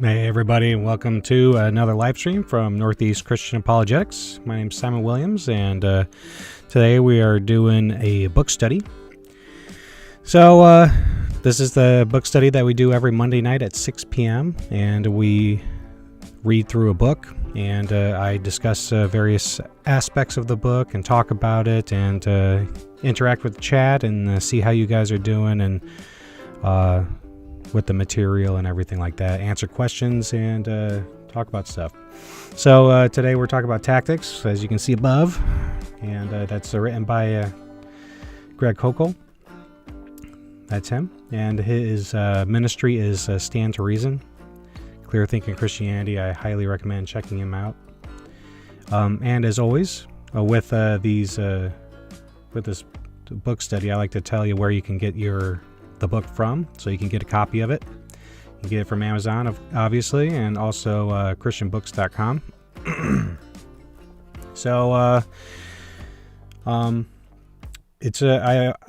Hey everybody, and welcome to another live stream from Northeast Christian Apologetics. My name's Simon Williams, and today we are doing a book study. So this is the book study that we do every Monday night at 6 p.m. and we read through a book, and I discuss various aspects of the book and talk about it, and interact with the chat and see how you guys are doing, and with the material and everything like that, answer questions and talk about stuff. So today we're talking about tactics, as you can see above, and that's written by Greg Koukl. That's him, and his ministry is Stand to Reason, Clear Thinking Christianity. I highly recommend checking him out. And as always, with this book study, I like to tell you where you can get the book from, so you can get a copy of it. You can get it from Amazon, obviously, and also christianbooks.com. So I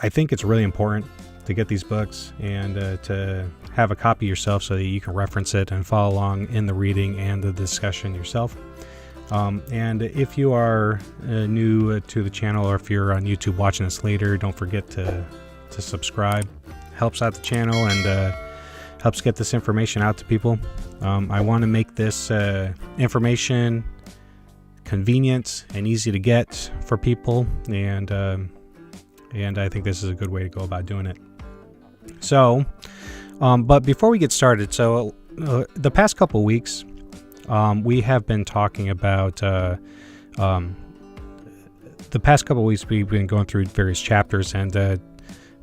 think it's really important to get these books and to have a copy yourself so that you can reference it and follow along in the reading and the discussion yourself. And if you are new to the channel, or if you're on YouTube watching this later, don't forget to subscribe. Helps out the channel and helps get this information out to people. I want to make this information convenient and easy to get for people, and I think this is a good way to go about doing it. So, but before we get started, so the past couple of weeks, we have been talking about the past couple of weeks we've been going through various chapters, and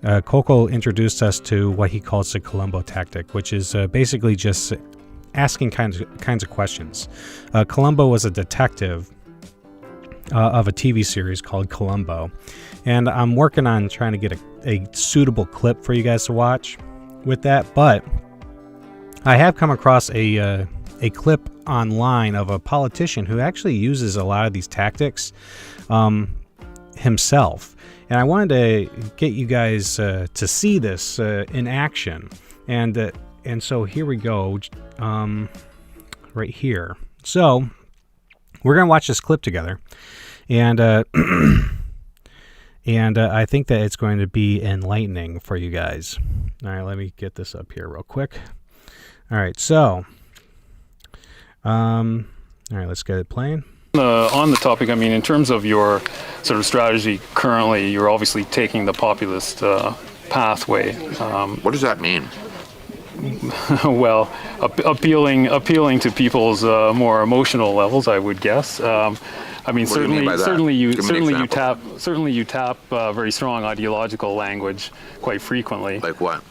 Koukl introduced us to what he calls the Columbo Tactic, which is basically just asking kinds of questions. Columbo was a detective of a TV series called Columbo, and I'm working on trying to get a suitable clip for you guys to watch with that, but I have come across a clip online of a politician who actually uses a lot of these tactics himself. And I wanted to get you guys to see this in action, and so here we go, right here. So we're gonna watch this clip together, and I think that it's going to be enlightening for you guys. All right, let me get this up here real quick. All right, so all right, let's get it playing. On the topic, I mean, in terms of your sort of strategy currently, you're obviously taking the populist pathway. What does that mean? Well, appealing to people's more emotional levels, I would guess. I mean, certainly you tap very strong ideological language quite frequently. Like what?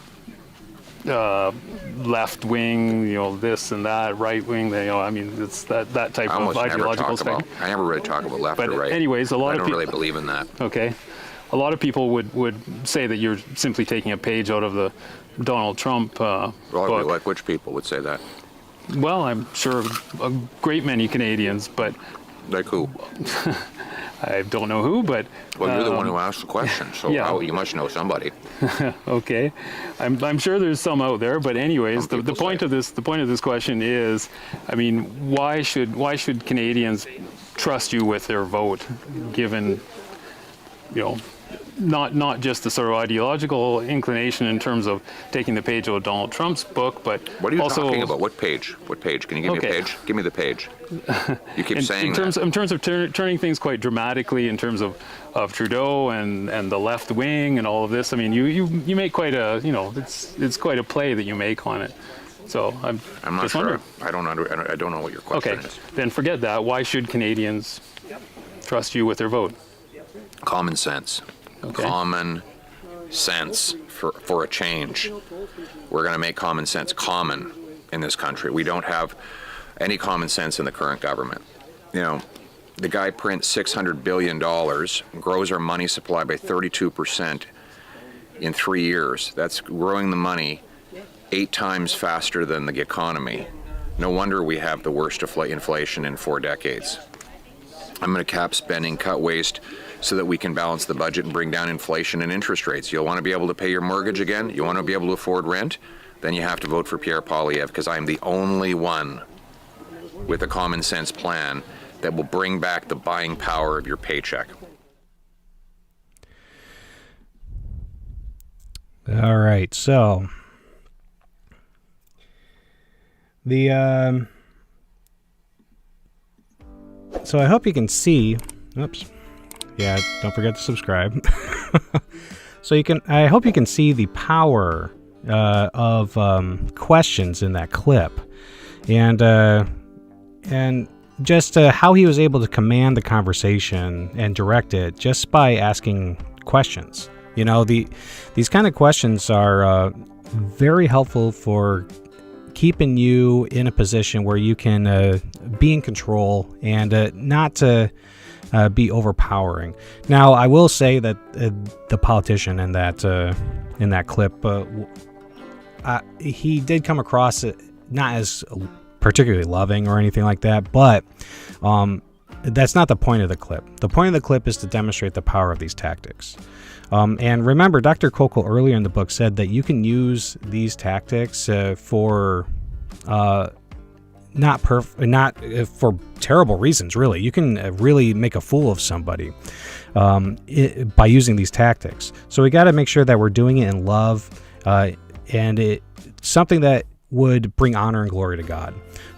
Left wing, this and that, right wing, I mean, it's that type of ideological thing. I never really talk about left or right. But anyways, a lot of people... I don't really believe in that. Okay. A lot of people would say that you're simply taking a page out of the Donald Trump book. Like which people would say that? Well, I'm sure a great many Canadians, but... Like who? I don't know who, but... Well, you're the one who asked the question, so yeah. You must know somebody. Okay, I'm sure there's some out there, but anyways, the point of this question is, I mean, why should Canadians trust you with their vote, given, not just the sort of ideological inclination in terms of taking the page out of Donald Trump's book, but what are you also talking about? What page? What page? Can you give me a page? Give me the page. You keep saying that. In terms of turning things quite dramatically, in terms of Trudeau and the left wing and all of this. I mean, you make quite a it's quite a play that you make on it. So I'm not just sure. wondering. I don't know what your question is. Then forget that. Why should Canadians trust you with their vote? Common sense. Okay. Common sense for a change. We're going to make common sense common in this country. We don't have any common sense in the current government. The guy prints $600 billion, grows our money supply by 32% in 3 years. That's growing the money 8 times faster than the economy. No wonder we have the worst inflation in 4 decades. I'm going to cap spending, cut waste, so that we can balance the budget and bring down inflation and interest rates. You'll want to be able to pay your mortgage again? You want to be able to afford rent? then you have to vote for Pierre Poilievre, because I'm the only one with a common sense plan that will bring back the buying power of your paycheck. All right, so so I hope you can see. Oops. Yeah, don't forget to subscribe. I hope you can see the power of questions in that clip, and just how he was able to command the conversation and direct it just by asking questions. You know, these kind of questions are very helpful for keeping you in a position where you can be in control and not to be overpowering. Now, I will say that the politician in that clip, he did come across not as particularly loving or anything like that, but that's not the point of the clip. The point of the clip is to demonstrate the power of these tactics. And remember, Dr. Koukl earlier in the book said that you can use these tactics for not for terrible reasons, really. You can really make a fool of somebody by using these tactics. So we got to make sure that we're doing it in love, and it's something that would bring honor and glory to God.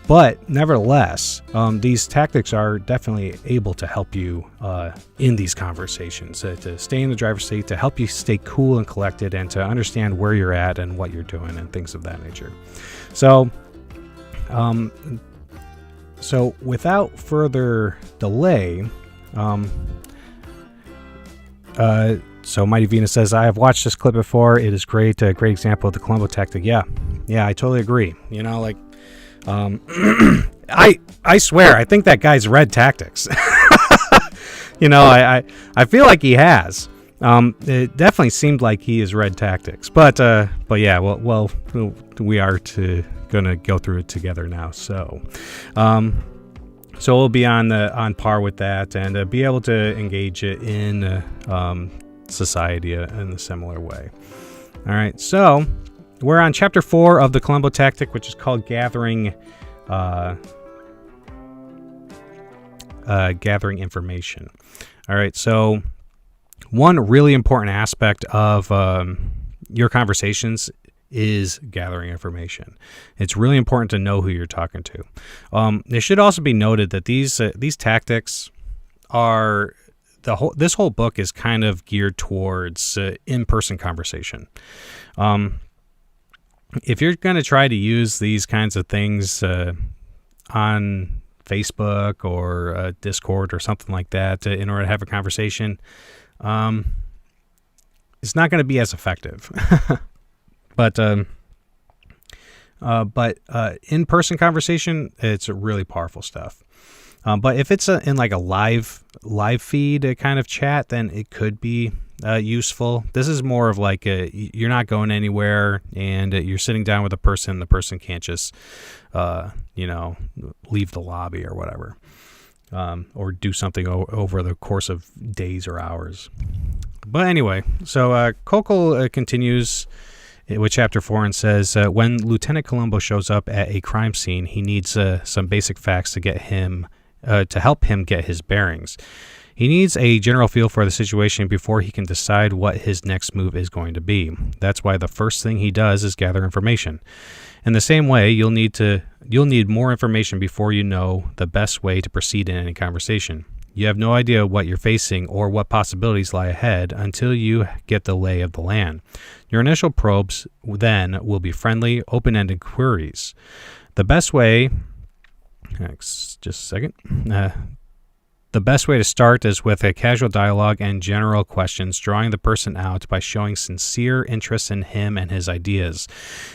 But nevertheless, these tactics are definitely able to help you in these conversations, to stay in the driver's seat, to help you stay cool and collected, and to understand where you're at and what you're doing and things of that nature. So without further delay, so Mighty Venus says, I have watched this clip before. It is great. A great example of the Columbo Tactic. Yeah, I totally agree. You know, like, I swear, I think that guy's read tactics. You know, I feel like he has. It definitely seemed like he has read tactics, but yeah, well, we are gonna go through it together now. So we'll be on par with that, and be able to engage it in society in a similar way. All right, so we're on chapter 4 of the Columbo Tactic, which is called gathering information. All right, so one really important aspect of your conversations is gathering information. It's really important to know who you're talking to. It should also be noted that these tactics are this whole book is kind of geared towards in-person conversation. If you're going to try to use these kinds of things on Facebook or Discord or something like that in order to have a conversation, it's not going to be as effective. But in-person conversation, it's really powerful stuff. But if it's in like a live feed kind of chat, then it could be useful. This is more of like you're not going anywhere, and you're sitting down with a person. The person can't just leave the lobby or whatever, or do something over the course of days or hours. But anyway, so Koukl continues with chapter 4 and says, when Lieutenant Columbo shows up at a crime scene, he needs some basic facts to help him get his bearings. He needs a general feel for the situation before he can decide what his next move is going to be. That's why the first thing he does is gather information. In the same way, you'll need more information before you know the best way to proceed in any conversation. You have no idea what you're facing or what possibilities lie ahead until you get the lay of the land. Your initial probes then will be friendly, open-ended queries. The best way to start is with a casual dialogue and general questions, drawing the person out by showing sincere interest in him and his ideas.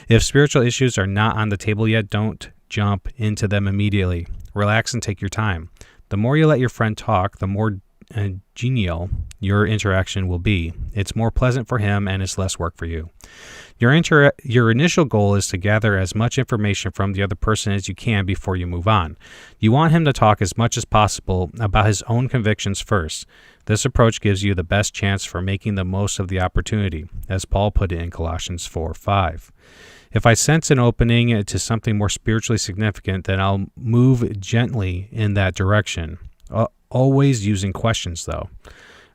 If spiritual issues are not on the table yet, don't jump into them immediately. Relax and take your time. The more you let your friend talk, the more genial your interaction will be. It's more pleasant for him and it's less work for you. Your initial goal is to gather as much information from the other person as you can before you move on. You want him to talk as much as possible about his own convictions first. This approach gives you the best chance for making the most of the opportunity, as Paul put it in Colossians 4:5. If I sense an opening to something more spiritually significant, then I'll move gently in that direction, always using questions, though.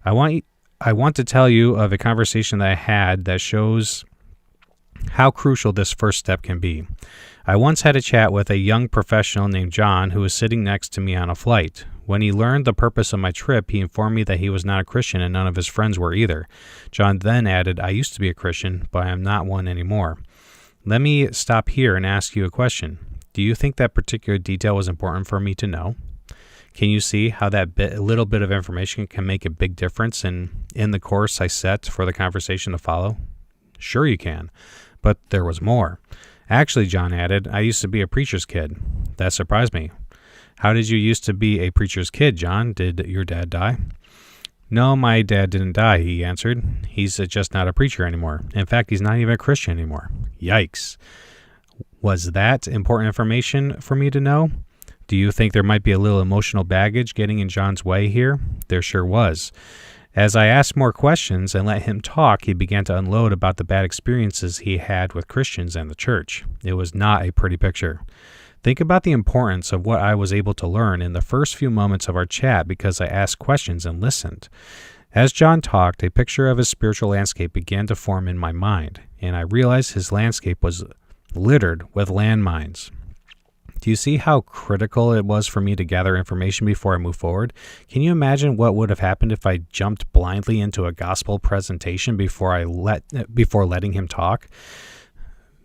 I want to tell you of a conversation that I had that shows how crucial this first step can be. I once had a chat with a young professional named John who was sitting next to me on a flight. When he learned the purpose of my trip, he informed me that he was not a Christian and none of his friends were either. John then added, I used to be a Christian, but I am not one anymore. Let me stop here and ask you a question. Do you think that particular detail was important for me to know? Can you see how that little bit of information can make a big difference in the course I set for the conversation to follow? Sure you can, but there was more. Actually, John added, I used to be a preacher's kid. That surprised me. How did you used to be a preacher's kid, John? Did your dad die? No, my dad didn't die, he answered. He's just not a preacher anymore. In fact, he's not even a Christian anymore. Yikes. Was that important information for me to know? Do you think there might be a little emotional baggage getting in John's way here? There sure was. As I asked more questions and let him talk, he began to unload about the bad experiences he had with Christians and the church. It was not a pretty picture. Think about the importance of what I was able to learn in the first few moments of our chat because I asked questions and listened. As John talked, a picture of his spiritual landscape began to form in my mind, and I realized his landscape was littered with landmines. Do you see how critical it was for me to gather information before I move forward? Can you imagine what would have happened if I jumped blindly into a gospel presentation before letting him talk?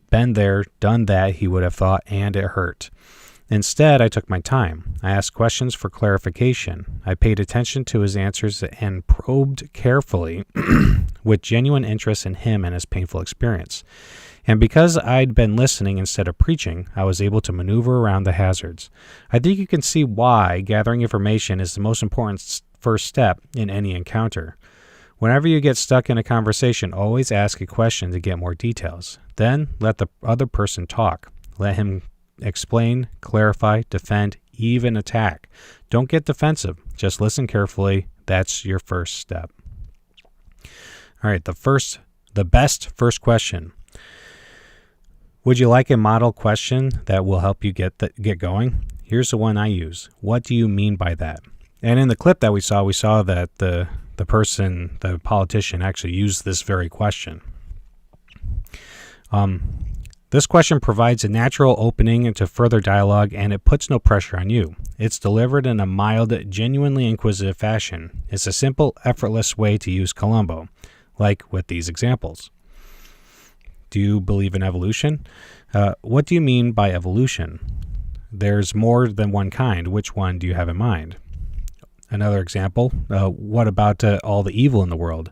Been there, done that, he would have thought, and it hurt. Instead, I took my time. I asked questions for clarification. I paid attention to his answers and probed carefully with genuine interest in him and his painful experience. And because I'd been listening instead of preaching, I was able to maneuver around the hazards. I think you can see why gathering information is the most important first step in any encounter. Whenever you get stuck in a conversation, always ask a question to get more details. Then let the other person talk. Let him explain, clarify, defend, even attack. Don't get defensive. Just listen carefully. That's your first step. All right, the best first question. Would you like a model question that will help you get going? Here's the one I use. What do you mean by that? And in the clip that we saw that the politician actually used this very question. This question provides a natural opening into further dialogue, and it puts no pressure on you. It's delivered in a mild, genuinely inquisitive fashion. It's a simple, effortless way to use Columbo, like with these examples. Do you believe in evolution? What do you mean by evolution? There's more than one kind. Which one do you have in mind? Another example, what about all the evil in the world?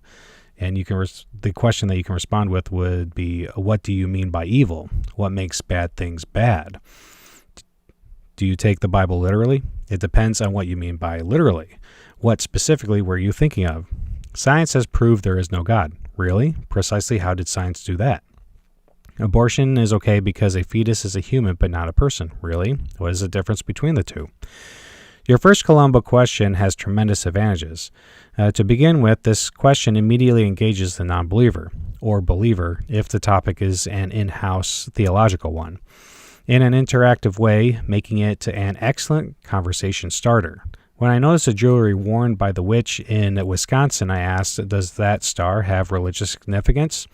And the question that you can respond with would be, what do you mean by evil? What makes bad things bad? Do you take the Bible literally? It depends on what you mean by literally. What specifically were you thinking of? Science has proved there is no God. Really? Precisely how did science do that? Abortion is okay because a fetus is a human but not a person. Really? What is the difference between the two? Your first Columbo question has tremendous advantages. To begin with, this question immediately engages the non-believer, or believer, if the topic is an in-house theological one, in an interactive way, making it an excellent conversation starter. When I noticed a jewelry worn by the witch in Wisconsin, I asked, does that star have religious significance?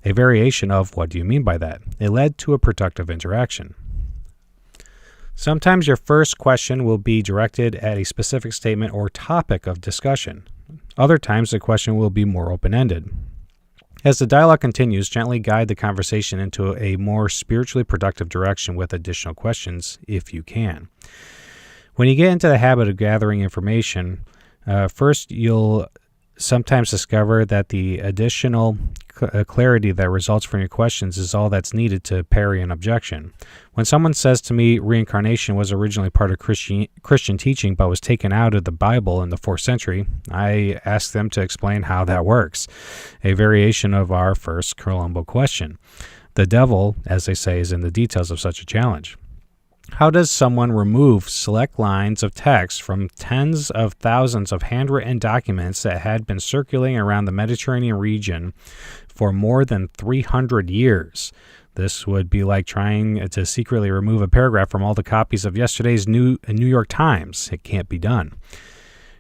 A variation of, what do you mean by that? It led to a productive interaction. Sometimes your first question will be directed at a specific statement or topic of discussion. Other times the question will be more open-ended. As the dialogue continues, gently guide the conversation into a more spiritually productive direction with additional questions, if you can. When you get into the habit of gathering information, first you'll sometimes discover that the additional clarity that results from your questions is all that's needed to parry an objection. When someone says to me reincarnation was originally part of Christian teaching but was taken out of the Bible in the 4th century, I ask them to explain how that works, a variation of our first Columbo question. The devil, as they say, is in the details of such a challenge. How does someone remove select lines of text from tens of thousands of handwritten documents that had been circulating around the Mediterranean region for more than 300 years? This would be like trying to secretly remove a paragraph from all the copies of yesterday's New York Times. It can't be done.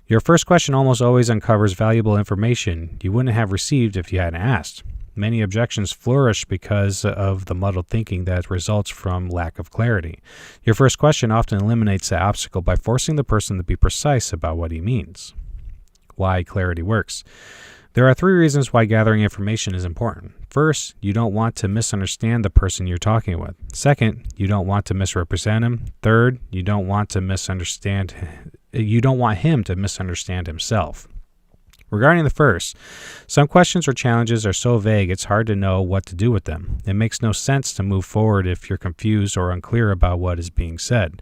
Your first question almost always uncovers valuable information you wouldn't have received if you hadn't asked. Many objections flourish because of the muddled thinking that results from lack of clarity. Your first question often eliminates the obstacle by forcing the person to be precise about what he means. Why clarity works. There are 3 reasons why gathering information is important. First, you don't want to misunderstand the person you're talking with. Second, you don't want to misrepresent him. Third, you don't want him to misunderstand himself. Regarding the first, some questions or challenges are so vague it's hard to know what to do with them. It makes no sense to move forward if you're confused or unclear about what is being said.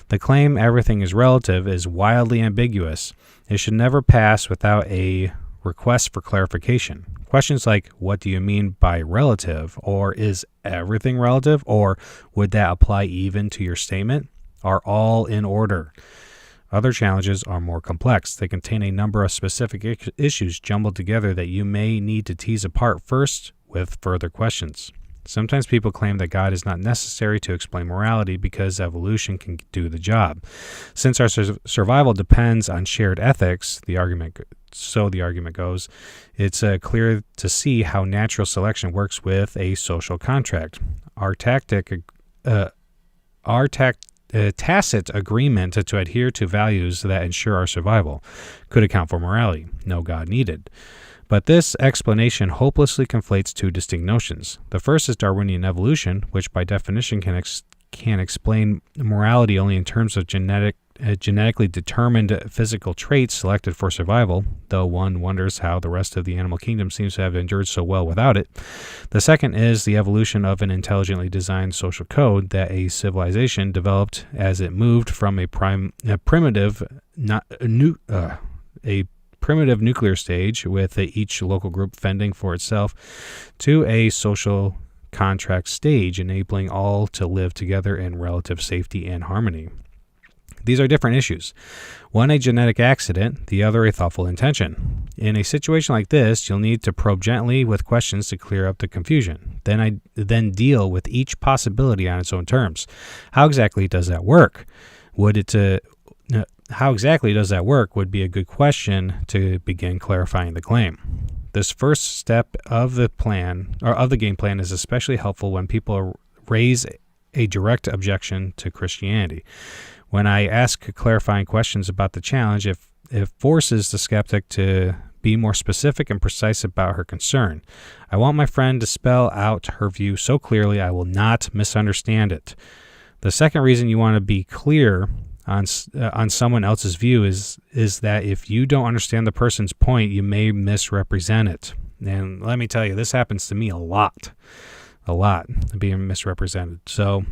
The claim everything is relative is wildly ambiguous. It should never pass without a request for clarification. Questions like, what do you mean by relative? Or is everything relative? Or would that apply even to your statement? Are all in order. Other challenges are more complex. They contain a number of specific issues jumbled together that you may need to tease apart first with further questions. Sometimes people claim that God is not necessary to explain morality because evolution can do the job. Since our survival depends on shared ethics, the argument goes, it's clear to see how natural selection works with a social contract. Our tacit agreement to adhere to values that ensure our survival could account for morality. No God needed. But this explanation hopelessly conflates 2 distinct notions. The first is Darwinian evolution, which by definition can explain morality only in terms of genetically determined physical traits selected for survival, though one wonders how the rest of the animal kingdom seems to have endured so well without it. The second is the evolution of an intelligently designed social code that a civilization developed as it moved from a primitive nuclear stage with each local group fending for itself to a social contract stage, enabling all to live together in relative safety and harmony. These are different issues. One a genetic accident, the other a thoughtful intention. In a situation like this, you'll need to probe gently with questions to clear up the confusion. Then deal with each possibility on its own terms. How exactly does that work? Would be a good question to begin clarifying the claim. This first step of the game plan is especially helpful when people raise a direct objection to Christianity. When I ask clarifying questions about the challenge, it forces the skeptic to be more specific and precise about her concern. I want my friend to spell out her view so clearly I will not misunderstand it. The second reason you want to be clear on someone else's view is that if you don't understand the person's point, you may misrepresent it. And let me tell you, this happens to me a lot, being misrepresented. So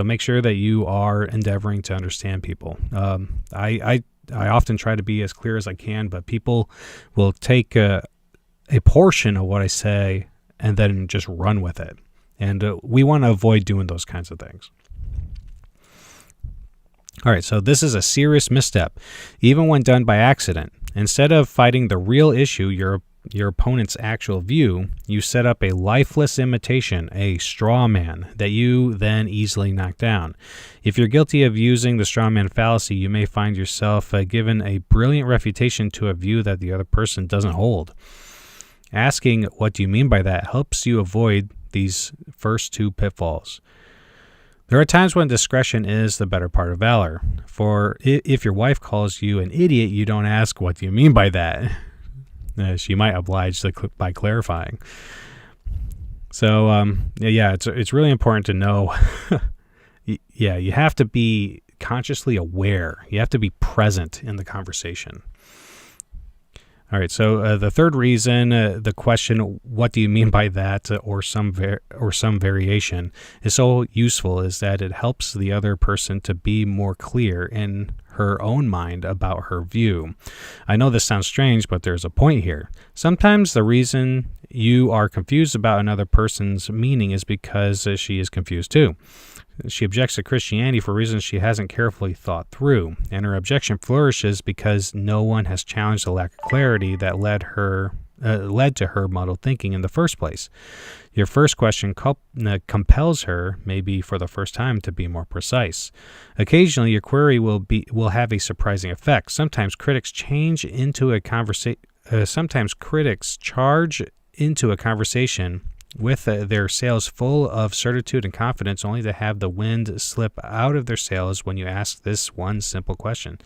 make sure that you are endeavoring to understand people. I often try to be as clear as I can, but people will take a portion of what I say and then just run with it. And we want to avoid doing those kinds of things. All right, so this is a serious misstep, even when done by accident. Instead of fighting the real issue, your opponent's actual view, you set up a lifeless imitation, a straw man, that you then easily knock down. If you're guilty of using the straw man fallacy, you may find yourself given a brilliant refutation to a view that the other person doesn't hold. Asking, what do you mean by that, helps you avoid these first 2 pitfalls. There are times when discretion is the better part of valor. For if your wife calls you an idiot, you don't ask, what do you mean by that? She might oblige by clarifying. So, it's really important to know. You have to be consciously aware. You have to be present in the conversation. All right, so the third reason, the question, what do you mean by that, or some variation, is so useful is that it helps the other person to be more clear in her own mind about her view. I know this sounds strange, but there's a point here. Sometimes the reason you are confused about another person's meaning is because she is confused too. She objects to Christianity for reasons she hasn't carefully thought through, and her objection flourishes because no one has challenged the lack of clarity that led her led to her muddled thinking in the first place. Your first question compels her, maybe for the first time, to be more precise. Occasionally, your query will have a surprising effect. Sometimes critics charge into a conversation with their sails full of certitude and confidence, only to have the wind slip out of their sails when you ask this one simple question.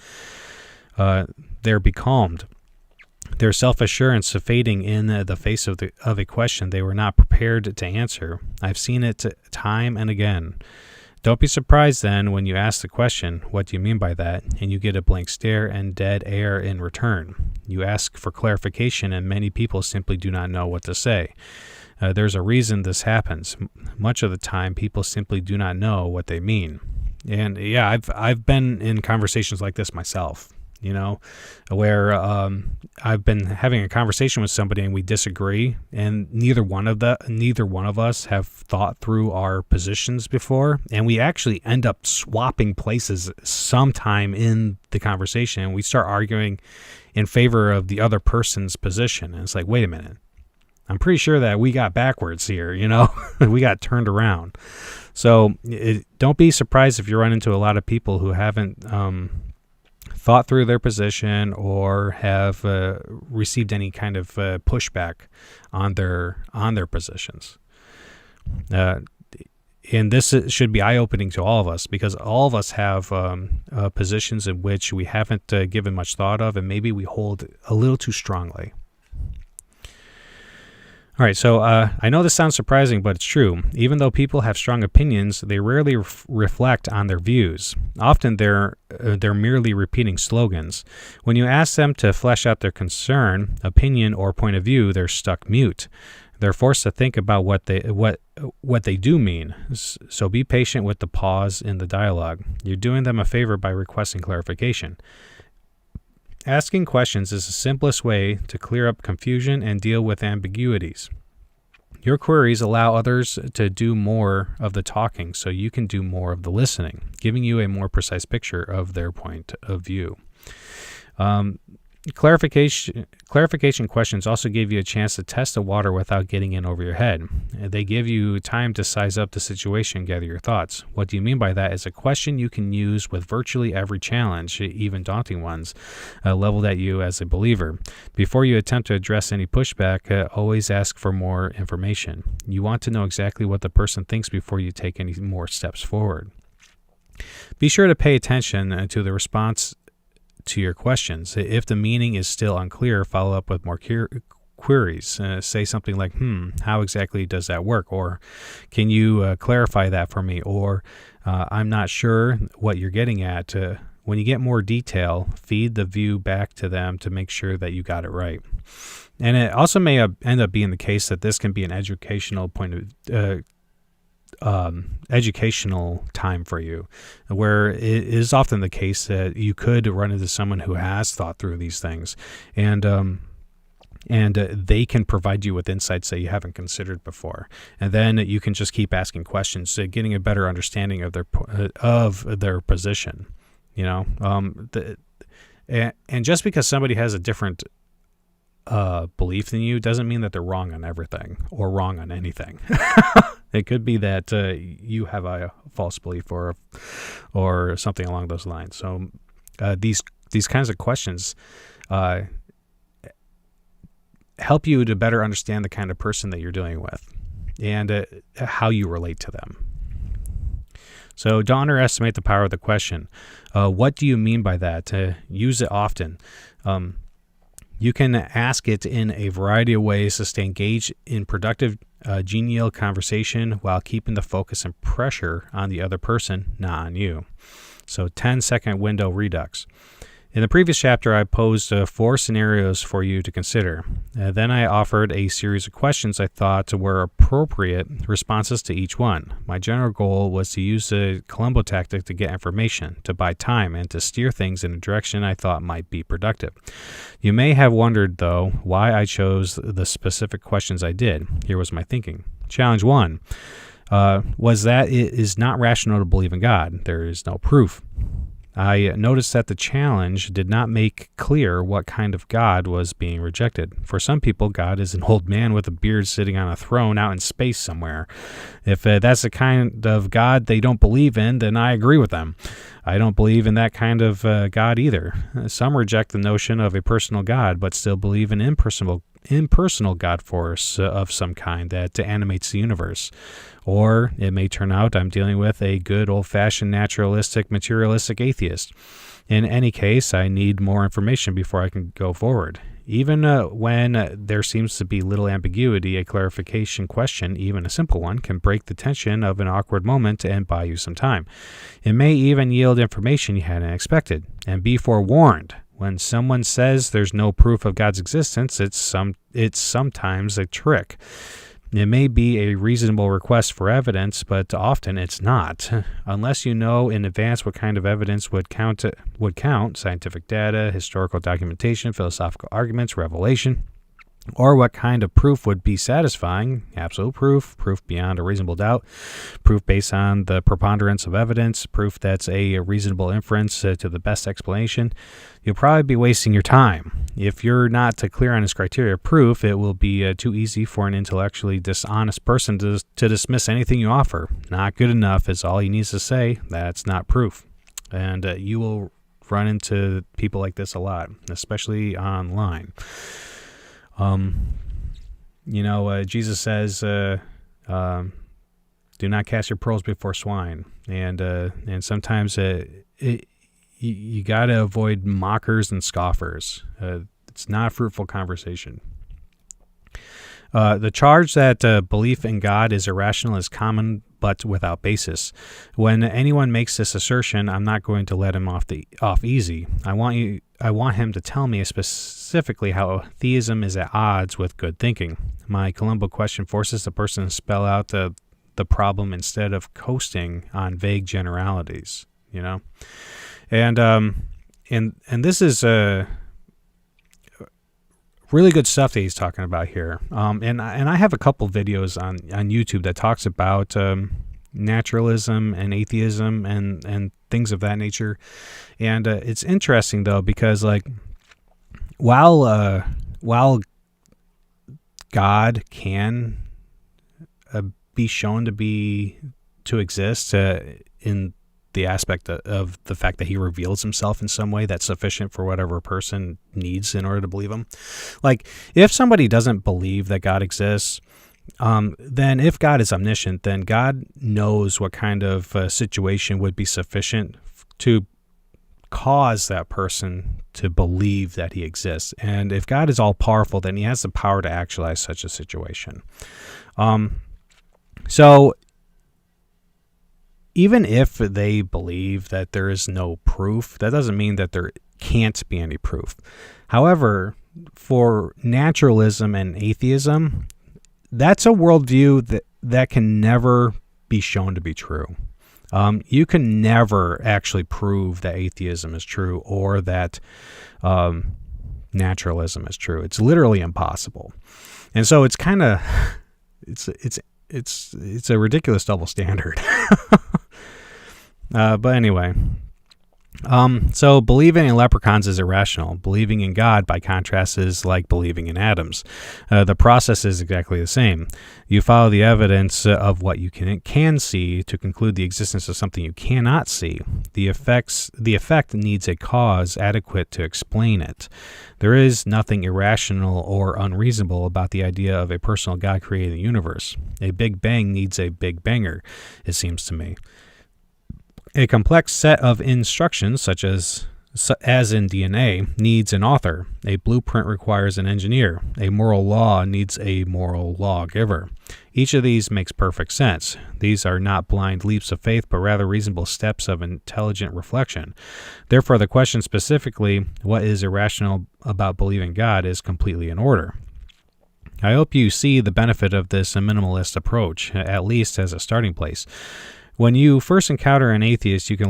They're becalmed, their self-assurance fading in the face of a question they were not prepared to answer. I've seen it time and again. Don't be surprised then when you ask the question, "What do you mean by that?" and you get a blank stare and dead air in return. You ask for clarification, and many people simply do not know what to say. There's a reason this happens. Much of the time, people simply do not know what they mean. And yeah, I've been in conversations like this myself, where I've been having a conversation with somebody and we disagree, and neither one of us have thought through our positions before, and we actually end up swapping places sometime in the conversation, and we start arguing in favor of the other person's position. And it's like, wait a minute. I'm pretty sure that we got backwards here, we got turned around. So don't be surprised if you run into a lot of people who haven't thought through their position or have received any kind of pushback on their positions. And this should be eye-opening to all of us, because all of us have positions in which we haven't given much thought of, and maybe we hold a little too strongly. All right, so I know this sounds surprising, but it's true. Even though people have strong opinions, they rarely reflect on their views. Often they're merely repeating slogans. When you ask them to flesh out their concern, opinion, or point of view, they're stuck mute. They're forced to think about what they do mean. So be patient with the pause in the dialogue. You're doing them a favor by requesting clarification. Asking questions is the simplest way to clear up confusion and deal with ambiguities. Your queries allow others to do more of the talking, so you can do more of the listening, giving you a more precise picture of their point of view. Clarification questions also give you a chance to test the water without getting in over your head. They give you time to size up the situation and gather your thoughts. What do you mean by that is a question you can use with virtually every challenge, even daunting ones, leveled at you as a believer. Before you attempt to address any pushback, always ask for more information. You want to know exactly what the person thinks before you take any more steps forward. Be sure to pay attention to the response to your questions. If the meaning is still unclear, follow up with more queries. Say something like, how exactly does that work? Or can you clarify that for me? Or I'm not sure what you're getting at. When you get more detail, feed the view back to them to make sure that you got it right. And it also may end up being the case that this can be an educational educational time for you, where it is often the case that you could run into someone who has thought through these things, and they can provide you with insights that you haven't considered before, and then you can just keep asking questions, getting a better understanding of their position. And just because somebody has a different belief than you doesn't mean that they're wrong on everything or wrong on anything. It could be that you have a false belief or something along those lines. So these kinds of questions help you to better understand the kind of person that you're dealing with and how you relate to them. So don't underestimate the power of the question. What do you mean by that? Use it often. You can ask it in a variety of ways to stay engaged in productive, genial conversation while keeping the focus and pressure on the other person, not on you. So 10-second window redux. In the previous chapter, I posed 4 scenarios for you to consider. Then I offered a series of questions I thought were appropriate responses to each one. My general goal was to use the Columbo Tactic to get information, to buy time, and to steer things in a direction I thought might be productive. You may have wondered, though, why I chose the specific questions I did. Here was my thinking. Challenge 1 was that it is not rational to believe in God. There is no proof. I noticed that the challenge did not make clear what kind of God was being rejected. For some people, God is an old man with a beard sitting on a throne out in space somewhere. If that's the kind of God they don't believe in, then I agree with them. I don't believe in that kind of God either. Some reject the notion of a personal God, but still believe in impersonal God force of some kind that animates the universe. Or it may turn out I'm dealing with a good old-fashioned naturalistic, materialistic atheist. In any case, I need more information before I can go forward. Even when there seems to be little ambiguity, a clarification question, even a simple one, can break the tension of an awkward moment and buy you some time. It may even yield information you hadn't expected. And be forewarned, when someone says there's no proof of God's existence, it's sometimes a trick. It may be a reasonable request for evidence, but often it's not. Unless you know in advance what kind of evidence would count, scientific data, historical documentation, philosophical arguments, revelation, or what kind of proof would be satisfying, absolute proof, proof beyond a reasonable doubt, proof based on the preponderance of evidence, proof that's a reasonable inference to the best explanation, you'll probably be wasting your time. If you're not clear on this criteria of proof, it will be too easy for an intellectually dishonest person to dismiss anything you offer. Not good enough is all he needs to say. That's not proof. And you will run into people like this a lot, especially online. Jesus says, do not cast your pearls before swine. And sometimes you got to avoid mockers and scoffers. It's not a fruitful conversation. The charge that belief in God is irrational is common but without basis. When anyone makes this assertion, I'm not going to let him off easy. I want him to tell me specifically how theism is at odds with good thinking. My Columbo question forces the person to spell out the problem instead of coasting on vague generalities. And this is really good stuff that he's talking about here. And I have a couple videos on YouTube that talks about naturalism and atheism and things of that nature. And it's interesting though, because while God can be shown to exist in the aspect of the fact that he reveals himself in some way that's sufficient for whatever a person needs in order to believe him. If somebody doesn't believe that God exists, then if God is omniscient, then God knows what kind of situation would be sufficient to cause that person to believe that he exists. And if God is all powerful, then he has the power to actualize such a situation. So even if they believe that there is no proof, that doesn't mean that there can't be any proof. However, for naturalism and atheism, that's a worldview that can never be shown to be true. You can never actually prove that atheism is true or that naturalism is true. It's literally impossible. And so it's kind of it's a ridiculous double standard. But anyway, so believing in leprechauns is irrational. Believing in God, by contrast, is like believing in atoms. The process is exactly the same. You follow the evidence of what you can see to conclude the existence of something you cannot see. The effect needs a cause adequate to explain it. There is nothing irrational or unreasonable about the idea of a personal God creating the universe. A Big Bang needs a Big Banger, it seems to me. A complex set of instructions, such as in DNA, needs an author. A blueprint requires an engineer. A moral law needs a moral lawgiver. Each of these makes perfect sense. These are not blind leaps of faith, but rather reasonable steps of intelligent reflection. Therefore, the question specifically, what is irrational about believing God, is completely in order. I hope you see the benefit of this minimalist approach, at least as a starting place. When you first encounter an atheist, you could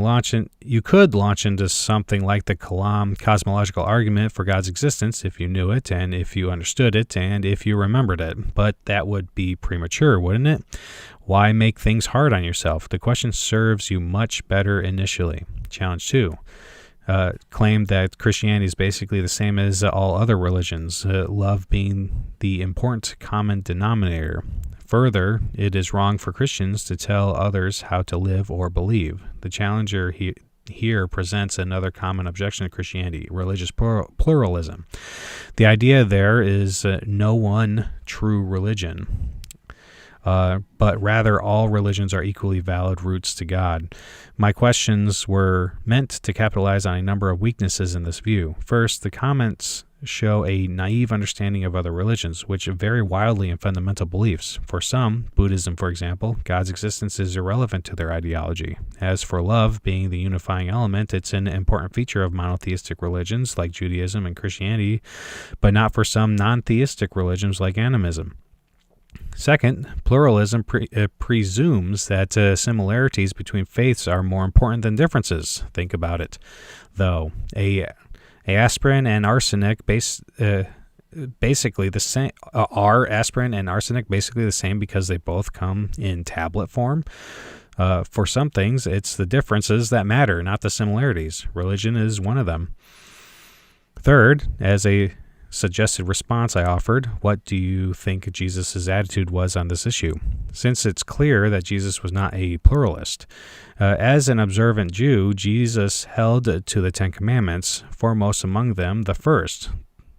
launch into something like the Kalam cosmological argument for God's existence if you knew it, and if you understood it, and if you remembered it. But that would be premature, wouldn't it? Why make things hard on yourself? The question serves you much better initially. Challenge 2. Claim that Christianity is basically the same as all other religions, love being the important common denominator. Further, it is wrong for Christians to tell others how to live or believe. The challenger here presents another common objection to Christianity, religious pluralism. The idea there is no one true religion, but rather all religions are equally valid routes to God. My questions were meant to capitalize on a number of weaknesses in this view. First, the comments show a naive understanding of other religions, which vary wildly in fundamental beliefs. For some, Buddhism, for example, God's existence is irrelevant to their ideology. As for love being the unifying element, it's an important feature of monotheistic religions like Judaism and Christianity, but not for some non-theistic religions like animism. Second, pluralism presumes that similarities between faiths are more important than differences. Think about it, though. Aspirin and arsenic basically the same. Are aspirin and arsenic basically the same because they both come in tablet form? For some things, it's the differences that matter, not the similarities. Religion is one of them. Third, as a suggested response I offered, what do you think Jesus' attitude was on this issue? Since it's clear that Jesus was not a pluralist. As an observant Jew, Jesus held to the Ten Commandments, foremost among them the first.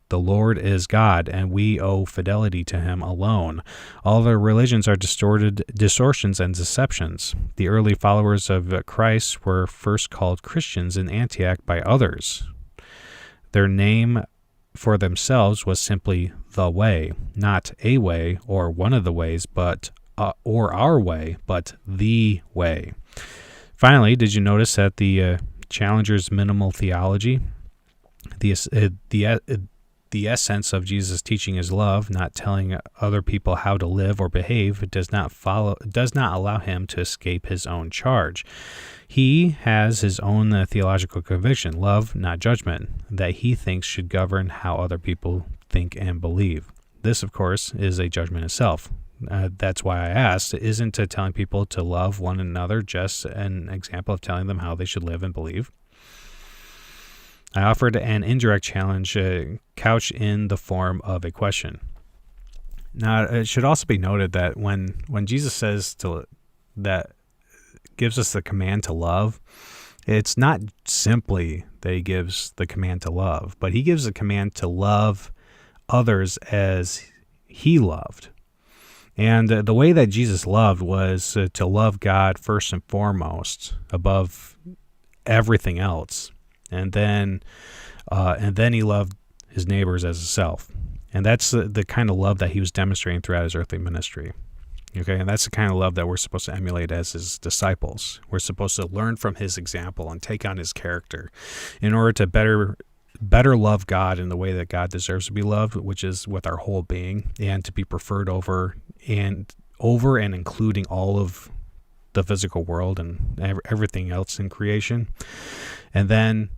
The Lord is God, and we owe fidelity to him alone. All other religions are distortions and deceptions. The early followers of Christ were first called Christians in Antioch by others. Their name for themselves was simply the way, not a way or one of the ways, but or our way, but the way. Finally, did you notice that the challenger's minimal theology, the essence of Jesus' teaching is love, not telling other people how to live or behave, does not allow him to escape his own charge. He has his own theological conviction, love, not judgment, that he thinks should govern how other people think and believe. This, of course, is a judgment itself. That's why I asked, isn't telling people to love one another just an example of telling them how they should live and believe? I offered an indirect challenge couched in the form of a question. Now, it should also be noted that when Jesus says that gives us the command to love, it's not simply that he gives the command to love, but he gives the command to love others as he loved. And the way that Jesus loved was to love God first and foremost above everything else. And then he loved his neighbors as himself. And that's the kind of love that he was demonstrating throughout his earthly ministry. Okay, and that's the kind of love that we're supposed to emulate as his disciples. We're supposed to learn from his example and take on his character in order to better love God in the way that God deserves to be loved, which is with our whole being, and to be preferred over and including all of the physical world and everything else in creation. And then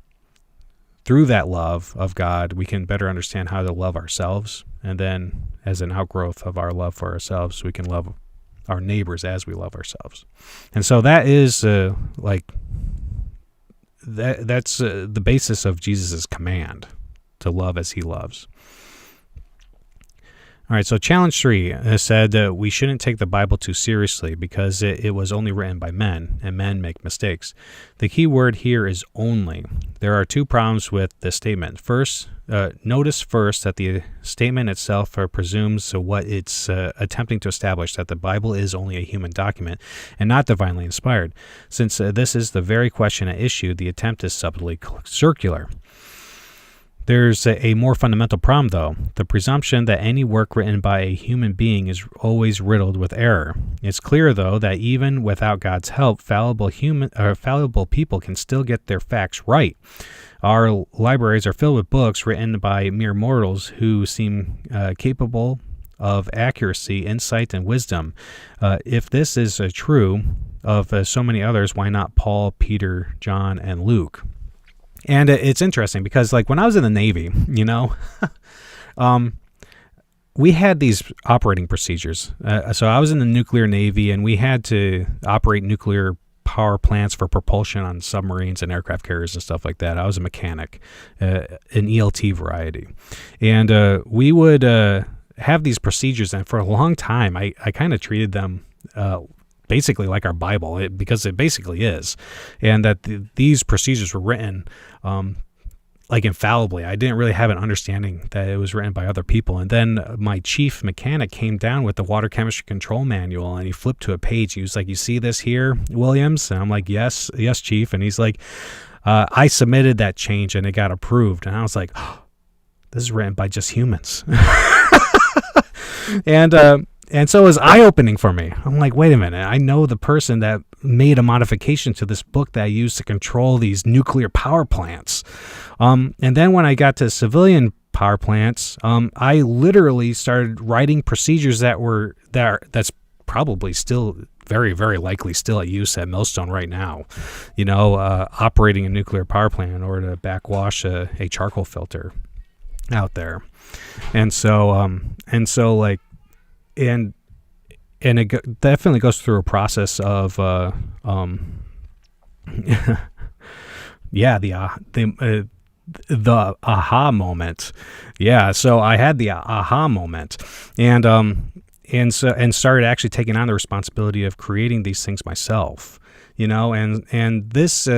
through that love of God, we can better understand how to love ourselves. And then as an outgrowth of our love for ourselves, we can love our neighbors as we love ourselves. And so that is that's the basis of Jesus' command, to love as he loves. All right, so challenge 3 said we shouldn't take the Bible too seriously because it was only written by men, and men make mistakes. The key word here is only. There are 2 problems with this statement. First, notice first that the statement itself presumes what it's attempting to establish, that the Bible is only a human document and not divinely inspired. Since this is the very question at issue, the attempt is subtly circular. There's a more fundamental problem, though. The presumption that any work written by a human being is always riddled with error. It's clear, though, that even without God's help, fallible people can still get their facts right. Our libraries are filled with books written by mere mortals who seem capable of accuracy, insight, and wisdom. If this is true of so many others, why not Paul, Peter, John, and Luke? And it's interesting because, like, when I was in the Navy, we had these operating procedures. So I was in the nuclear Navy, and we had to operate nuclear power plants for propulsion on submarines and aircraft carriers and stuff like that. I was a mechanic, an ELT variety. And we would have these procedures, and for a long time, I kind of treated them basically like our Bible, because it basically is. And that these procedures were written like infallibly. I didn't really have an understanding that it was written by other people. And then my chief mechanic came down with the water chemistry control manual, and he flipped to a page. He was like, "You see this here, Williams?" And I'm like, yes, chief. And he's like, I submitted that change and it got approved. And I was like, oh, this is written by just humans. And so it was eye-opening for me. I'm like, wait a minute. I know the person that made a modification to this book that I used to control these nuclear power plants. And then when I got to civilian power plants, I literally started writing procedures that's probably still very, very likely still at use at Millstone right now. Operating a nuclear power plant in order to backwash a charcoal filter out there. And it definitely goes through a process of the aha moment. Yeah, so I had the aha moment, and started actually taking on the responsibility of creating these things myself. And this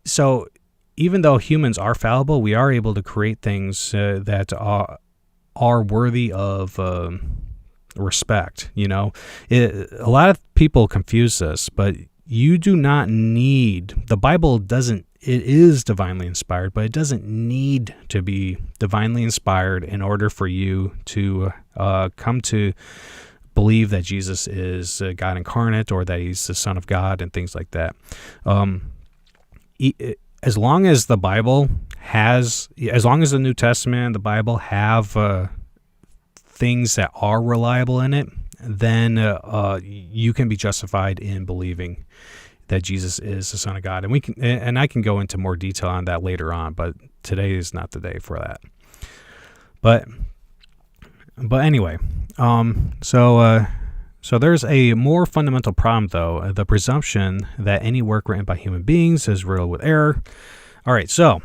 so even though humans are fallible, we are able to create things that are worthy of respect. A lot of people confuse this, but you do not need, the Bible doesn't, it is divinely inspired, but it doesn't need to be divinely inspired in order for you to come to believe that Jesus is God incarnate, or that he's the Son of God and things like that. As long as the Bible has, as long as the New Testament and the Bible have things that are reliable in it, then you can be justified in believing that Jesus is the Son of God. And I can go into more detail on that later on, but today is not the day for that. But anyway, so there's a more fundamental problem, though, the presumption that any work written by human beings is riddled with error. All right, so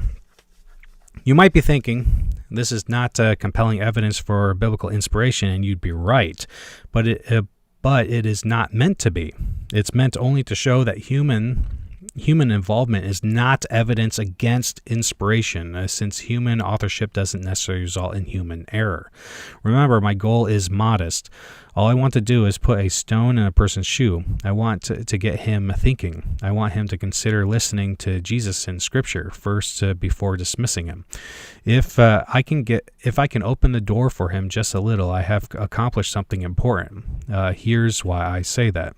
you might be thinking this is not compelling evidence for biblical inspiration, and you'd be right, but it is not meant to be. It's meant only to show that human involvement is not evidence against inspiration, since human authorship doesn't necessarily result in human error. Remember, my goal is modest. All I want to do is put a stone in a person's shoe. I want to get him thinking. I want him to consider listening to Jesus in Scripture first before dismissing him. If I can open the door for him just a little, I have accomplished something important. Here's why I say that.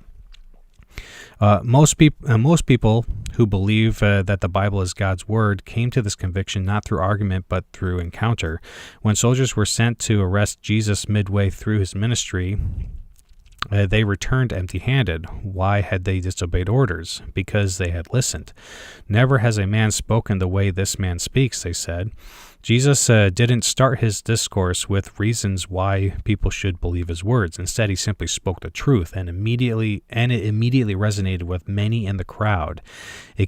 Most people who believe that the Bible is God's word came to this conviction not through argument but through encounter. When soldiers were sent to arrest Jesus midway through his ministry, they returned empty-handed. Why had they disobeyed orders? Because they had listened. Never has a man spoken the way this man speaks, they said. Jesus didn't start his discourse with reasons why people should believe his words. Instead, he simply spoke the truth, and it immediately resonated with many in the crowd. I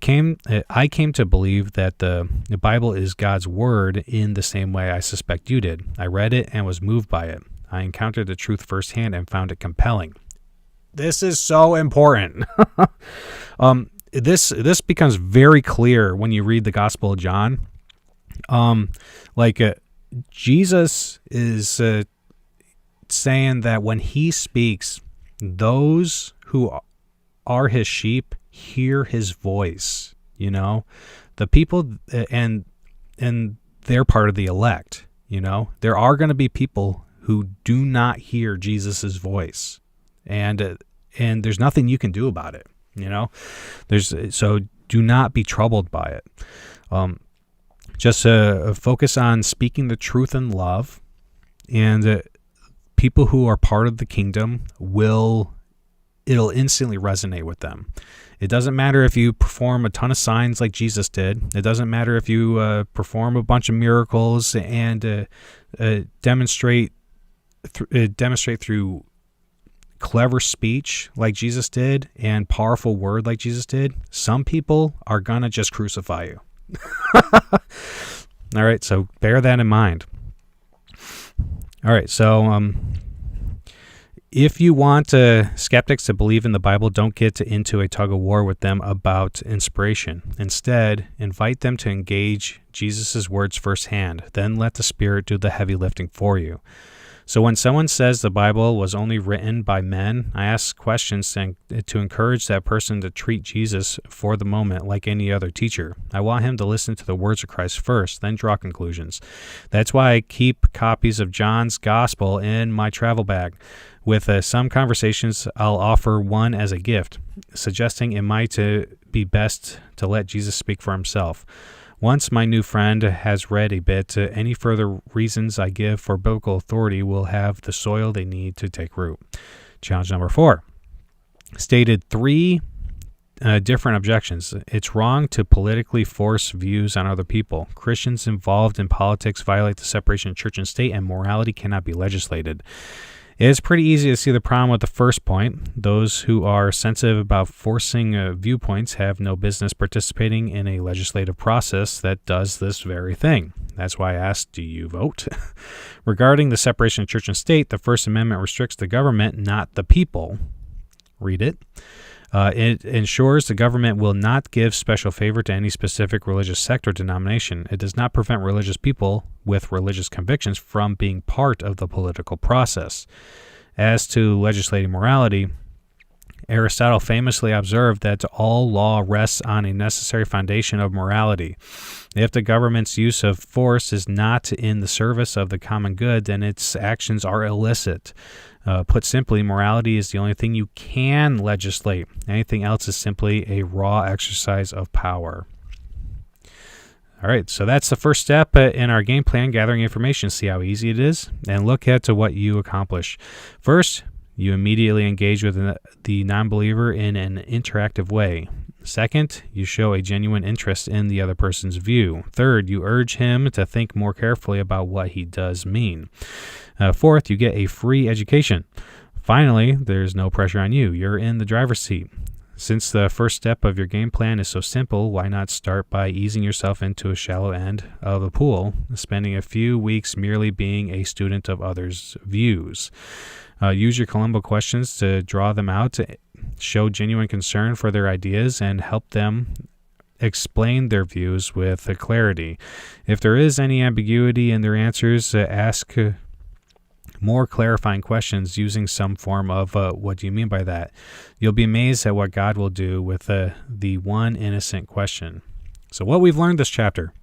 came to believe that the Bible is God's word in the same way I suspect you did. I read it and was moved by it. I encountered the truth firsthand and found it compelling. This is so important. This becomes very clear when you read the Gospel of John. Jesus is saying that when he speaks, those who are his sheep hear his voice. The people, and they're part of the elect. There are going to be people who do not hear Jesus's voice, and there's nothing you can do about it. So do not be troubled by it. Just focus on speaking the truth in love, and people who are part of the kingdom it'll instantly resonate with them. It doesn't matter if you perform a ton of signs like Jesus did. It doesn't matter if you perform a bunch of miracles and demonstrate through clever speech like Jesus did and powerful word like Jesus did, some people are going to just crucify you. All right, so bear that in mind. All right, so if you want skeptics to believe in the Bible, don't get into a tug of war with them about inspiration. Instead, invite them to engage Jesus' words firsthand. Then let the Spirit do the heavy lifting for you. So when someone says the Bible was only written by men, I ask questions to encourage that person to treat Jesus for the moment like any other teacher. I want him to listen to the words of Christ first, then draw conclusions. That's why I keep copies of John's Gospel in my travel bag. With some conversations, I'll offer one as a gift, suggesting it might be best to let Jesus speak for himself. Once my new friend has read a bit, any further reasons I give for biblical authority will have the soil they need to take root. Challenge number 4. Stated 3 different objections. It's wrong to politically force views on other people. Christians involved in politics violate the separation of church and state, and morality cannot be legislated. It's pretty easy to see the problem with the first point. Those who are sensitive about forcing viewpoints have no business participating in a legislative process that does this very thing. That's why I asked, do you vote? Regarding the separation of church and state, the First Amendment restricts the government, not the people. Read it. It ensures the government will not give special favor to any specific religious sect or denomination. It does not prevent religious people with religious convictions from being part of the political process. As to legislating morality, Aristotle famously observed that all law rests on a necessary foundation of morality. If the government's use of force is not in the service of the common good, then its actions are illicit. Put simply, morality is the only thing you can legislate. Anything else is simply a raw exercise of power. All right, so that's the first step in our game plan, gathering information. See how easy it is, and look at what you accomplish. First, you immediately engage with the non-believer in an interactive way. Second, you show a genuine interest in the other person's view. Third, you urge him to think more carefully about what he does mean. Fourth, you get a free education. Finally, there's no pressure on you. You're in the driver's seat. Since the first step of your game plan is so simple, why not start by easing yourself into a shallow end of a pool, spending a few weeks merely being a student of others' views. Use your Columbo questions to draw them out, show genuine concern for their ideas, and help them explain their views with clarity. If there is any ambiguity in their answers, ask more clarifying questions using some form of what do you mean by that? You'll be amazed at what God will do with the one innocent question. So what we've learned this chapter.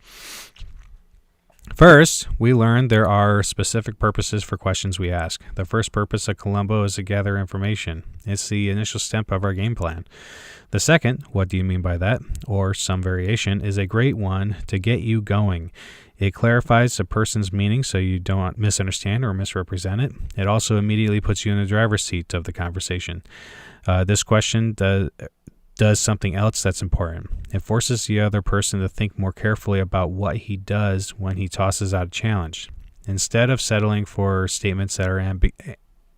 First, we learned there are specific purposes for questions we ask. The first purpose of Columbo is to gather information. It's the initial step of our game plan. The second, what do you mean by that, or some variation, is a great one to get you going. It clarifies a person's meaning so you don't misunderstand or misrepresent it. It also immediately puts you in the driver's seat of the conversation. This question does something else that's important. It forces the other person to think more carefully about what he does when he tosses out a challenge. Instead of settling for statements that are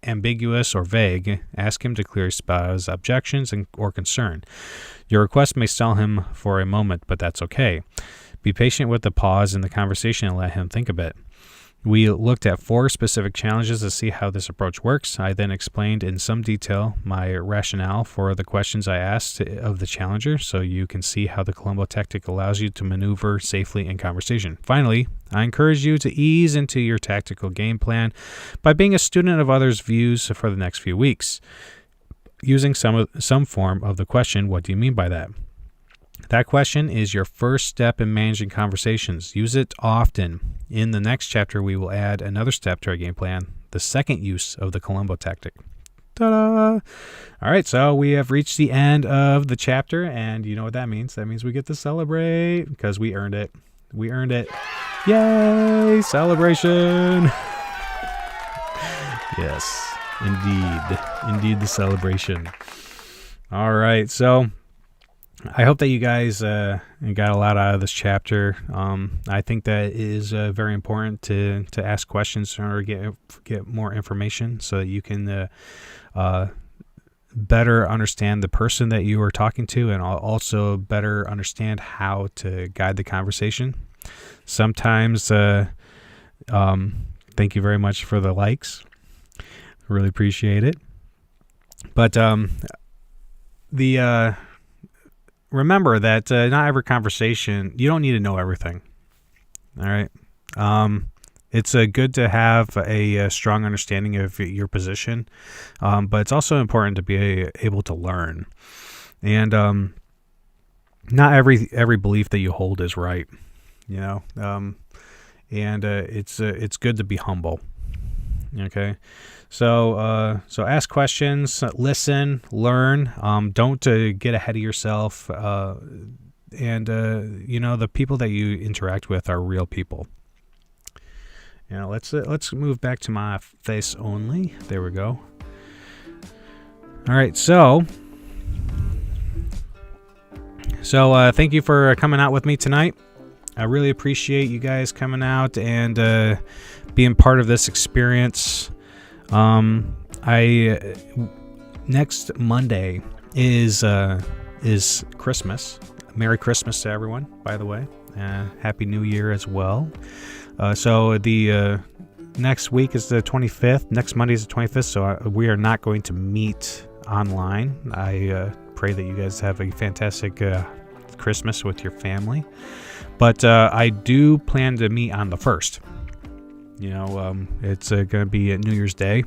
ambiguous or vague, ask him to clearly espouse objections or concern. Your request may stall him for a moment, but that's okay. Be patient with the pause in the conversation and let him think a bit. We looked at 4 specific challenges to see how this approach works. I then explained in some detail my rationale for the questions I asked of the challenger, so you can see how the Columbo Tactic allows you to maneuver safely in conversation. Finally, I encourage you to ease into your tactical game plan by being a student of others' views for the next few weeks, using some form of the question, what do you mean by that? That question is your first step in managing conversations. Use it often. In the next chapter, we will add another step to our game plan, the second use of the Columbo Tactic. Ta-da! All right, so we have reached the end of the chapter, and you know what that means. That means we get to celebrate because we earned it. We earned it. Yay! Celebration! Yes, indeed. Indeed, the celebration. All right, so I hope that you guys got a lot out of this chapter. I think that it is very important to ask questions in order to get more information so that you can better understand the person that you are talking to, and also better understand how to guide the conversation. Sometimes, thank you very much for the likes. Really appreciate it. But remember that not every conversation, you don't need to know everything. All right. It's good to have a strong understanding of your position, but it's also important to be able to learn. And not every belief that you hold is right, and it's good to be humble. Okay. So ask questions, listen, learn. Don't get ahead of yourself. The people that you interact with are real people. Let's move back to my face only. There we go. All right. So thank you for coming out with me tonight. I really appreciate you guys coming out and being part of this experience. Next Monday is Christmas. Merry Christmas to everyone, by the way. Happy New Year as well. So the next week is the 25th. Next Monday is the 25th. So we are not going to meet online. I pray that you guys have a fantastic Christmas with your family. But I do plan to meet on the 1st. It's going to be New Year's Day.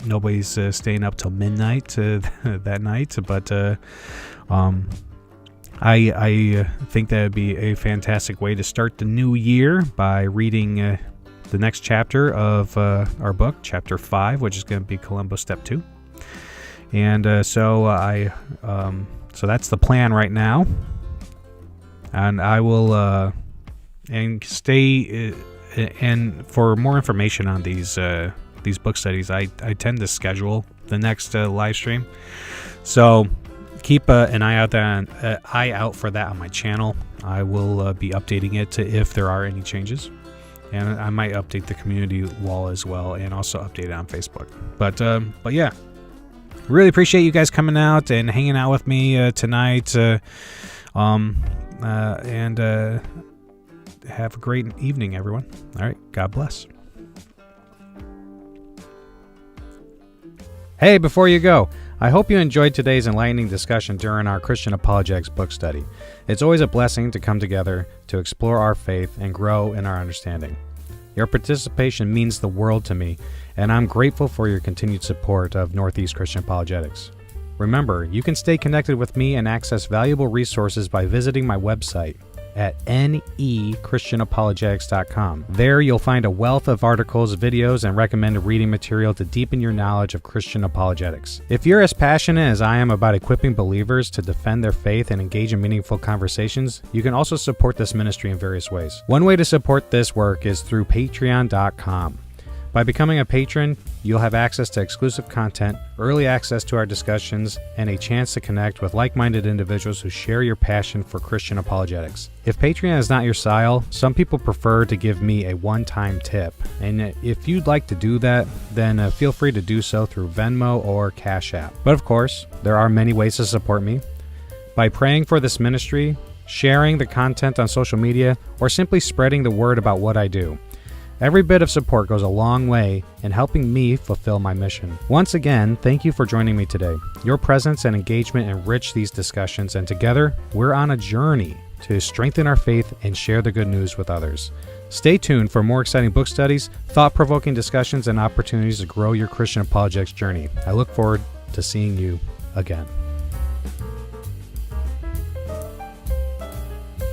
Nobody's staying up till midnight that night, but I think that would be a fantastic way to start the new year by reading the next chapter of our book, Chapter 5, which is going to be Columbo Step 2. And so that's the plan right now. And I will and stay. And for more information on these book studies, I tend to schedule the next live stream. So keep an eye out for that on my channel. I will be updating it if there are any changes, and I might update the community wall as well, and also update it on Facebook. But yeah, really appreciate you guys coming out and hanging out with me tonight. Have a great evening, everyone. All right. God bless. Hey, before you go, I hope you enjoyed today's enlightening discussion during our Christian Apologetics book study. It's always a blessing to come together to explore our faith and grow in our understanding. Your participation means the world to me, and I'm grateful for your continued support of Northeast Christian Apologetics. Remember, you can stay connected with me and access valuable resources by visiting my website at nechristianapologetics.com. There you'll find a wealth of articles, videos, and recommended reading material to deepen your knowledge of Christian apologetics. If you're as passionate as I am about equipping believers to defend their faith and engage in meaningful conversations, you can also support this ministry in various ways. One way to support this work is through patreon.com. By becoming a patron, you'll have access to exclusive content, early access to our discussions, and a chance to connect with like-minded individuals who share your passion for Christian apologetics. If Patreon is not your style, some people prefer to give me a one-time tip. And if you'd like to do that, then feel free to do so through Venmo or Cash App. But of course, there are many ways to support me. By praying for this ministry, sharing the content on social media, or simply spreading the word about what I do. Every bit of support goes a long way in helping me fulfill my mission. Once again, thank you for joining me today. Your presence and engagement enrich these discussions, and together, we're on a journey to strengthen our faith and share the good news with others. Stay tuned for more exciting book studies, thought-provoking discussions, and opportunities to grow your Christian apologetics journey. I look forward to seeing you again.